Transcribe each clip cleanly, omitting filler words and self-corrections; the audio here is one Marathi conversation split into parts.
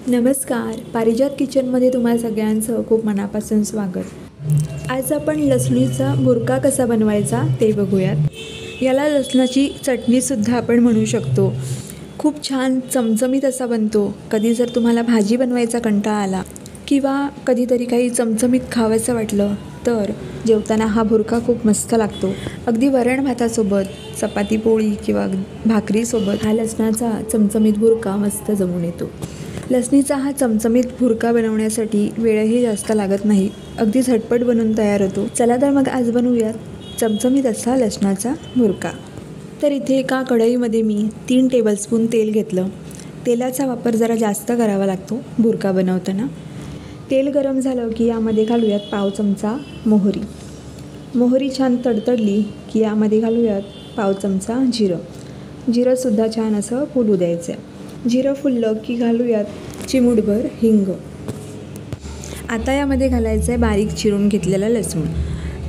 नमस्कार, पारिजात किचनमध्ये तुम्हा सगळ्यांचं खूप मनापासून स्वागत। आज आपण लसणीचा बुरका कसा बनवायचा ते बघूयात। याला लसणाची चटणीसुद्धा आपण म्हणू शकतो। खूप छान चमचमीत असा बनतो। कधी जर तुम्हाला भाजी बनवायचा कंटाळा आला किंवा कधीतरी काही चमचमीत खावंसं वाटलं तर जेवताना हा बुरका खूप मस्त लागतो। अगदी वरण भातासोबत, चपाती पोळी किंवा भाकरीसोबत हा लसणाचा चमचमीत बुरका मस्त जमून येतो। लसणीचा हा चमचमीत बुरका बनवण्यासाठी वेळही जास्त लागत नाही, अगदी झटपट बनून तयार होतो। चला तर मग आज बनवूयात चमचमीत असा लसणाचा बुरका। तर इथे एका कढईमध्ये मी 3 टेबलस्पून तेल घेतलं। तेलाचा वापर जरा जास्त करावा लागतो बुरका बनवताना। तेल गरम झालं की यामध्ये घालूयात पाव चमचा मोहरी। मोहरी छान तडतडली की यामध्ये घालूयात पाव चमचा जिरं। जिरंसुद्धा छान असं फुलू द्यायचं आहे। जिरं फुललं की घालूयात चिमूटभर हिंग। आता यामध्ये घालायचं आहे बारीक चिरून घेतलेला लसूण।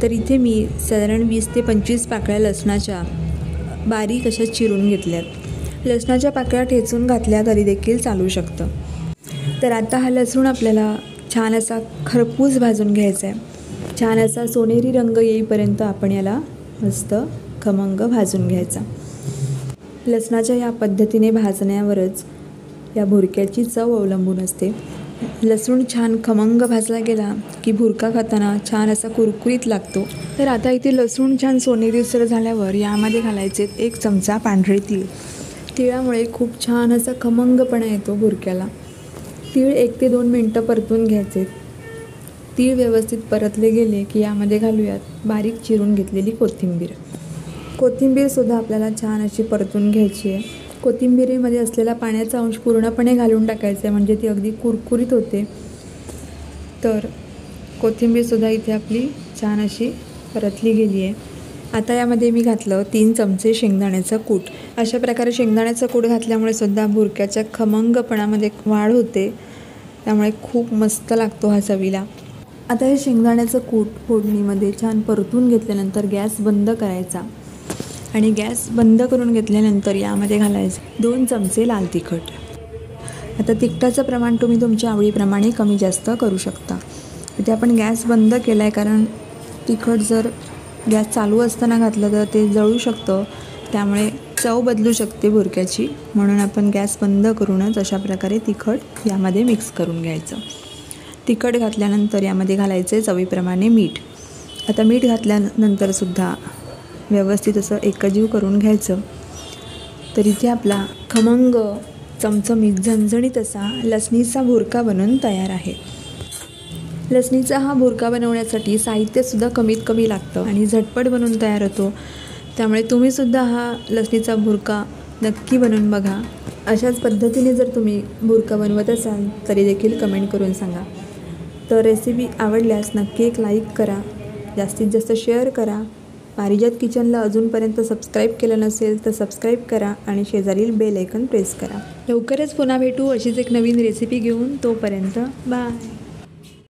तर इथे मी साधारण 20 ते 25 पाकळ्या लसणाच्या बारीक अशा चिरून घेतल्यात। लसणाच्या पाकळ्या ठेचून घातल्या तरी देखील चालू शकतं। तर आता हा लसूण आपल्याला छान असा खरपूस भाजून घ्यायचा आहे। छान असा सोनेरी रंग येईपर्यंत आपण याला मस्त खमंग भाजून घ्यायचा। लसणाच्या या पद्धतीने भाजण्यावरच या बुरक्याची चव अवलंबून असते। लसूण छान खमंग भाजला गेला की बुरका खाताना छान असा कुरकुरीत लागतो। तर आता इथे लसूण छान सोनेरीसर झाल्यावर यामध्ये घालायचे 1 चमचा पांढरे तीळ। तिळामुळे खूप छान असा खमंगपणा येतो बुरक्याला। तीळ 1 ते 2 मिनटं परतून घ्यायचे। तीळ व्यवस्थित परतले गेले की यामध्ये घालूयात बारीक चिरून घेतलेली कोथिंबीर। कोथिंबीरसुद्धा आपल्याला छान अशी परतून घ्यायची आहे। कोथिंबीरीमध्ये असलेला पाण्याचा अंश पूर्णपणे घालून टाकायचा आहे, म्हणजे ती अगदी कुरकुरीत होते। तर कोथिंबीरसुद्धा इथे आपली छान अशी परतली गेली आहे। आता यामध्ये मी घातलं 3 चमचे शेंगदाण्याचं कूट। अशा प्रकारे शेंगदाण्याचं कूट घातल्यामुळे सुद्धा बुरक्याच्या खमंगपणामध्ये वाढ होते, त्यामुळे खूप मस्त लागतो हा चवीला। आता हे शेंगदाण्याचं कूट फोडणीमध्ये छान परतून घेतल्यानंतर गॅस बंद करायचा आणि गॅस बंद करून घेतल्यानंतर यामध्ये घालायचे 2 चमचे लाल तिखट। आता तिखटाचं प्रमाण तुम्ही तुमच्या आवडीप्रमाणे कमी जास्त करू शकता। इथे आपण गॅस बंद केला आहे, कारण तिखट जर गॅस चालू असताना घातलं तर ते जळू शकतं, त्यामुळे चव बदलू शकते बुरक्याची। म्हणून आपण गॅस बंद करूनच अशा प्रकारे तिखट यामध्ये मिक्स करून घ्यायचं। तिखट घातल्यानंतर यामध्ये घालायचे चवीप्रमाणे मीठ। आता मीठ घातल्यानंतरसुद्धा व्यवस्थित असं एकजीव करून घ्यायचं। तर इथे आपला खमंग चमचमीत झणझणीत असा लसणीचा बुरका बनून तयार आहे। लसणीचा हा बुरका बनवण्यासाठी साहित्यसुद्धा कमीत कमी लागतं आणि झटपट बनून तयार होतो, त्यामुळे तुम्हीसुद्धा हा लसणीचा बुरका नक्की बनवून बघा। अशाच पद्धतीने जर तुम्ही बुरका बनवत असाल तरी देखील कमेंट करून सांगा। तर रेसिपी आवडल्यास नक्की एक लाईक करा, जास्तीत जास्त शेअर करा। पारिजात किचनला अजूनपर्यंत सबस्क्राईब केलं नसेल तर सबस्क्राईब करा आणि शेजारील बेल आयकॉन प्रेस करा। लवकरच पुन्हा भेटू अशीच एक नवीन रेसिपी घेऊन। तोपर्यंत बाय।